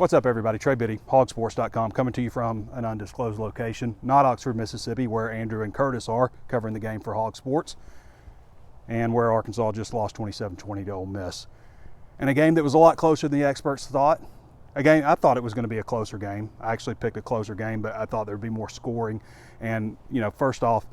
What's up, everybody? Trey Biddy, HawgSports.com, coming to you from an undisclosed location, not Oxford, Mississippi, where Andrew and Curtis are covering the game for HawgSports, and where Arkansas just lost 27-20 to Ole Miss. And a game that was a lot closer than the experts thought. Again, I thought it was going to be a closer game. I actually picked a closer game, but I thought there would be more scoring. And, first off,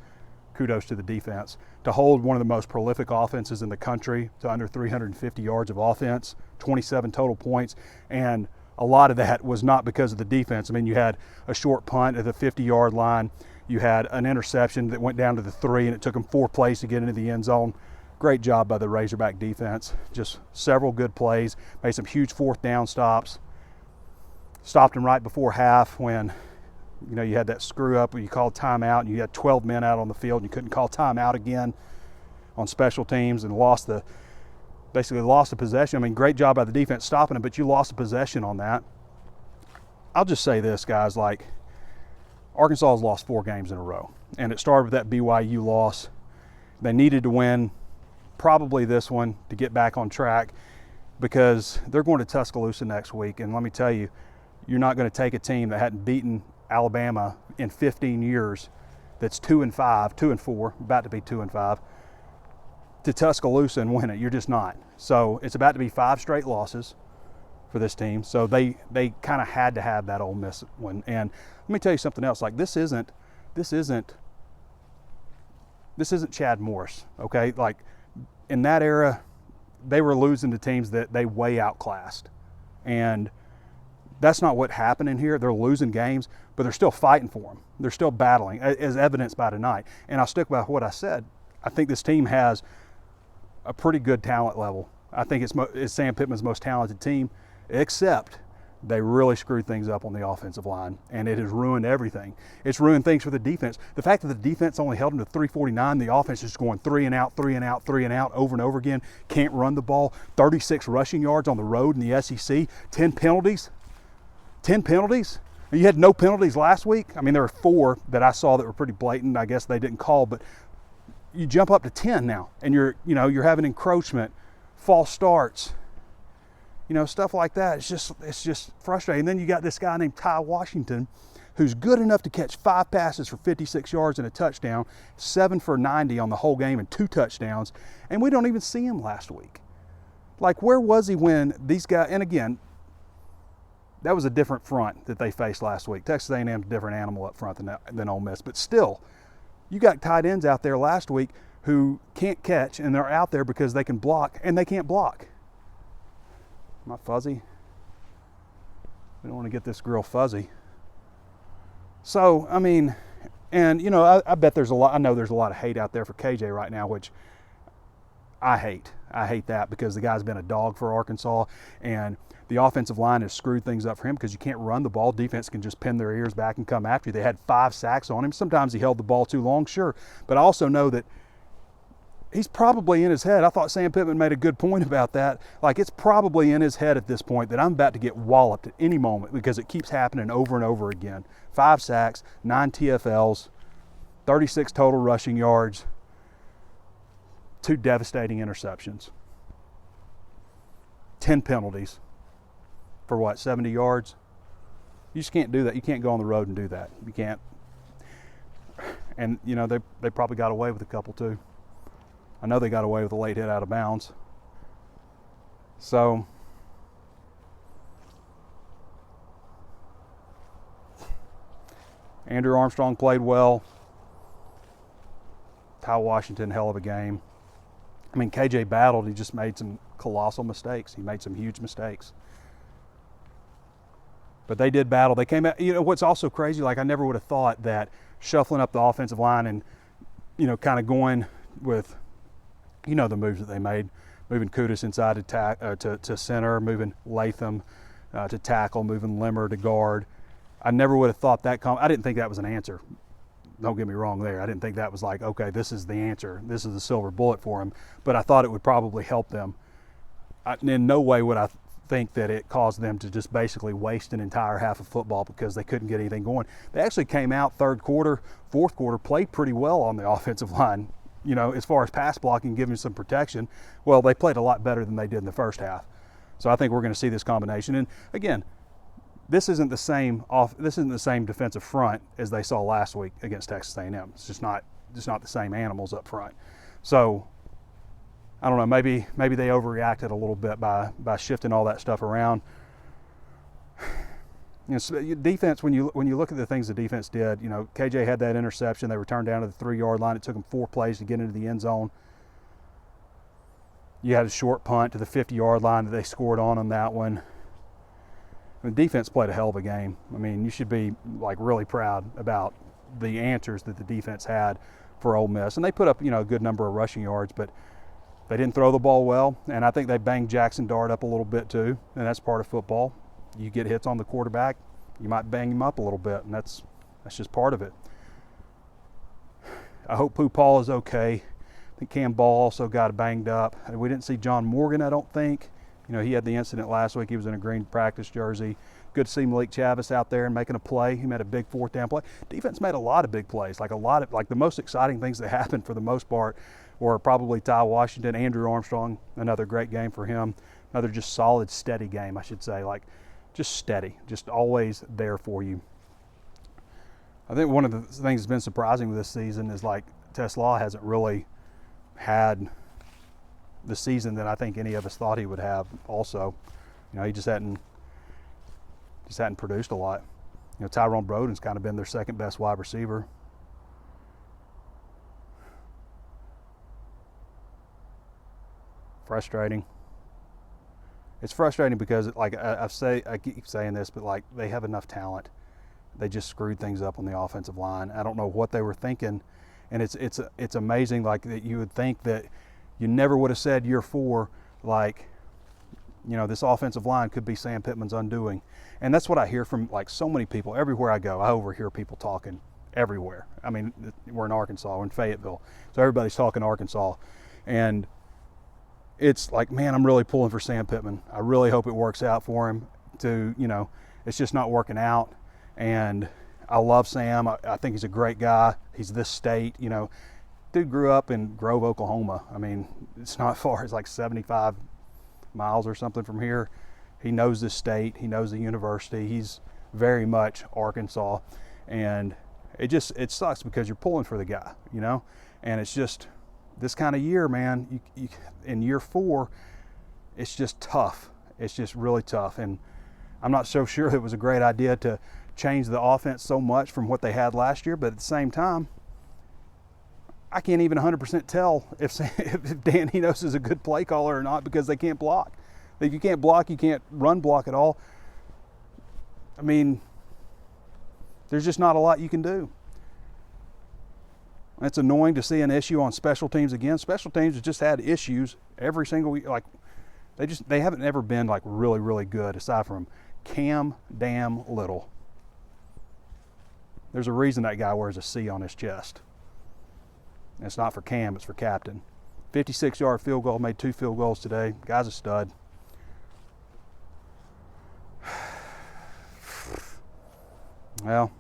kudos to the defense. To hold one of the most prolific offenses in the country to under 350 yards of offense, 27 total points, and a lot of that was not because of the defense. I mean, you had a short punt at the 50-yard line. You had an interception that went down to the 3, and it took them 4 plays to get into the end zone. Great job by the Razorback defense. Just several good plays. Made some huge fourth down stops. Stopped them right before half when, you had that screw up where you called timeout and you had 12 men out on the field and you couldn't call timeout again on special teams and basically lost the possession. I mean, great job by the defense stopping it, but you lost the possession on that. I'll just say this, guys, Arkansas has lost 4 games in a row, and it started with that BYU loss. They needed to win probably this one to get back on track because they're going to Tuscaloosa next week, and let me tell you, you're not going to take a team that hadn't beaten Alabama in 15 years that's 2-5, 2-4, about to be 2-5, to Tuscaloosa and win it. You're just not. So it's about to be 5 straight losses for this team. So they kind of had to have that Ole Miss one. And let me tell you something else. This isn't Chad Morris, okay? In that era, they were losing to teams that they way outclassed. And that's not what happened in here. They're losing games, but they're still fighting for them. They're still battling, as evidenced by tonight. And I'll stick by what I said. I think this team has a pretty good talent level. I think it's Sam Pittman's most talented team, except they really screwed things up on the offensive line, and it has ruined everything. It's ruined things for the defense. The fact that the defense only held them to 349, the offense is going 3 and out, 3 and out, 3 and out over and over again, can't run the ball, 36 rushing yards on the road in the SEC, 10 penalties. 10 penalties? You had no penalties last week. I mean, there were 4 that I saw that were pretty blatant. I guess they didn't call, but you jump up to 10 now, and you're having encroachment, false starts, stuff like that. It's just frustrating. And then you got this guy named Ty Washington, who's good enough to catch 5 passes for 56 yards and a touchdown, 7 for 90 on the whole game and 2 touchdowns, and we don't even see him last week. Where was he when these guys? And again, that was a different front that they faced last week. Texas A&M's a different animal up front than Ole Miss, but still. You got tight ends out there last week who can't catch, and they're out there because they can block, and they can't block. Am I fuzzy? We don't want to get this girl fuzzy. So, I mean, and, I bet I know there's a lot of hate out there for KJ right now, which I hate. I hate that because the guy's been a dog for Arkansas, and the offensive line has screwed things up for him because you can't run the ball. Defense can just pin their ears back and come after you. They had 5 sacks on him. Sometimes he held the ball too long, sure. But I also know that he's probably in his head. I thought Sam Pittman made a good point about that. It's probably in his head at this point that I'm about to get walloped at any moment because it keeps happening over and over again. 5 sacks, 9 TFLs, 36 total rushing yards, 2 devastating interceptions, 10 penalties. For 70 yards? You just can't do that. You can't go on the road and do that. You can't. And, they probably got away with a couple too. I know they got away with a late hit out of bounds. So, Andrew Armstrong played well. Ty Washington, hell of a game. I mean, KJ battled. He just made some colossal mistakes. He made some huge mistakes. But they did battle. They came out. What's also crazy, I never would have thought that shuffling up the offensive line and, kind of going with, the moves that they made, moving Kudus inside to center, moving Latham to tackle, moving Limmer to guard. I never would have thought that. I didn't think that was an answer. Don't get me wrong there. I didn't think that was okay, this is the answer. This is the silver bullet for them. But I thought it would probably help them. In no way would I think that it caused them to just basically waste an entire half of football because they couldn't get anything going. They actually came out third quarter, fourth quarter, played pretty well on the offensive line, as far as pass blocking, giving some protection. Well, they played a lot better than they did in the first half. So I think we're going to see this combination. And again, this isn't the same defensive front as they saw last week against Texas A&M. It's just not the same animals up front. So I don't know, maybe they overreacted a little bit by shifting all that stuff around. Defense, when you look at the things the defense did, KJ had that interception. They returned down to the 3-yard line. It took them 4 plays to get into the end zone. You had a short punt to the 50-yard line that they scored on that one. The defense played a hell of a game. I mean, you should be really proud about the answers that the defense had for Ole Miss. And they put up, a good number of rushing yards, but they didn't throw the ball well. And I think they banged Jackson Dart up a little bit too, and that's part of football. You get hits on the quarterback, you might bang him up a little bit, and that's just part of it. I hope Pooh Paul is okay. I think Cam Ball also got banged up. We didn't see John Morgan, I don't think. He had the incident last week. He was in a green practice jersey. Good to see Malik Chavis out there and making a play. He made a big 4th down play. Defense made a lot of big plays, the most exciting things that happened for the most part were probably Ty Washington, Andrew Armstrong, another great game for him. Another just solid, steady game, I should say. Just steady, just always there for you. I think one of the things that's been surprising with this season is Tess Law hasn't really had the season that I think any of us thought he would have also. He just hadn't produced a lot. Tyrone Broden's kind of been their second best wide receiver. Frustrating. It's frustrating because I keep saying this, but they have enough talent. They just screwed things up on the offensive line. I don't know what they were thinking, and it's amazing that you would think that you never would have said year 4 this offensive line could be Sam Pittman's undoing. And that's what I hear from so many people. Everywhere I go, I overhear people talking everywhere. I mean, we're in Arkansas, we're in Fayetteville, so everybody's talking Arkansas. And it's man, I'm really pulling for Sam Pittman. I really hope it works out for him it's just not working out. And I love Sam. I think he's a great guy. He's this state, Dude grew up in Grove, Oklahoma. I mean, it's not far. It's 75 miles or something from here. He knows this state. He knows the university. He's very much Arkansas. And it sucks because you're pulling for the guy, And it's just this kind of year, man, you in year 4, it's just tough. It's just really tough. And I'm not so sure it was a great idea to change the offense so much from what they had last year, but at the same time, I can't even 100% tell if Dan Enos is a good play caller or not because they can't block. If you can't block, you can't run block at all. I mean, there's just not a lot you can do. It's annoying to see an issue on special teams again. Special teams have just had issues every single week. They haven't ever been really, really good aside from Cam Damn Little. There's a reason that guy wears a C on his chest. And it's not for Cam, it's for Captain. 56-yard field goal, made 2 field goals today. Guy's a stud. Well,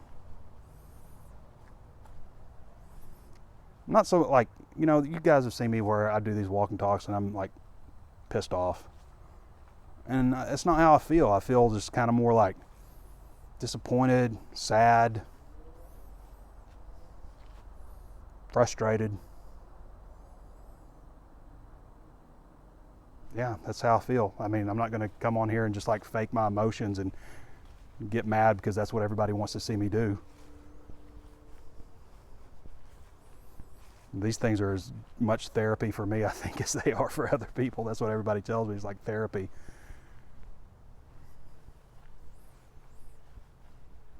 I'm not so you guys have seen me where I do these walk and talks and I'm pissed off. And it's not how I feel. I feel just kind of more disappointed, sad, frustrated. Yeah, that's how I feel. I mean, I'm not going to come on here and just fake my emotions and get mad because that's what everybody wants to see me do. These things are as much therapy for me, I think, as they are for other people. That's what everybody tells me. It's therapy.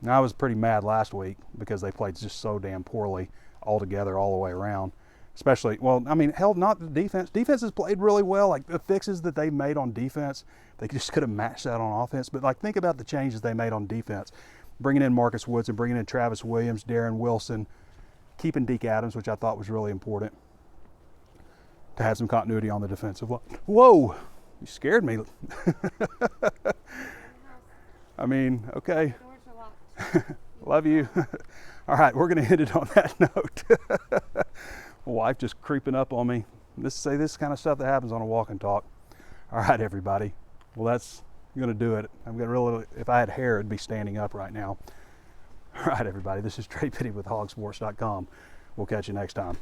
Now, I was pretty mad last week because they played just so damn poorly altogether all the way around. Especially, not the defense. Defense has played really well. The fixes that they made on defense, they just could have matched that on offense. But think about the changes they made on defense. Bringing in Marcus Woodson, bringing in Travis Williams, Darren Wilson, keeping Deke Adams, which I thought was really important to have some continuity on the defensive line. Whoa, you scared me. Okay. Love you. All right, we're going to end it on that note. My wife just creeping up on me. This kind of stuff that happens on a walk and talk. All right, everybody. Well, that's going to do it. I'm going to really, if I had hair, it'd be standing up right now. All right, everybody, this is Trey Biddy with HawgSports.com. We'll catch you next time.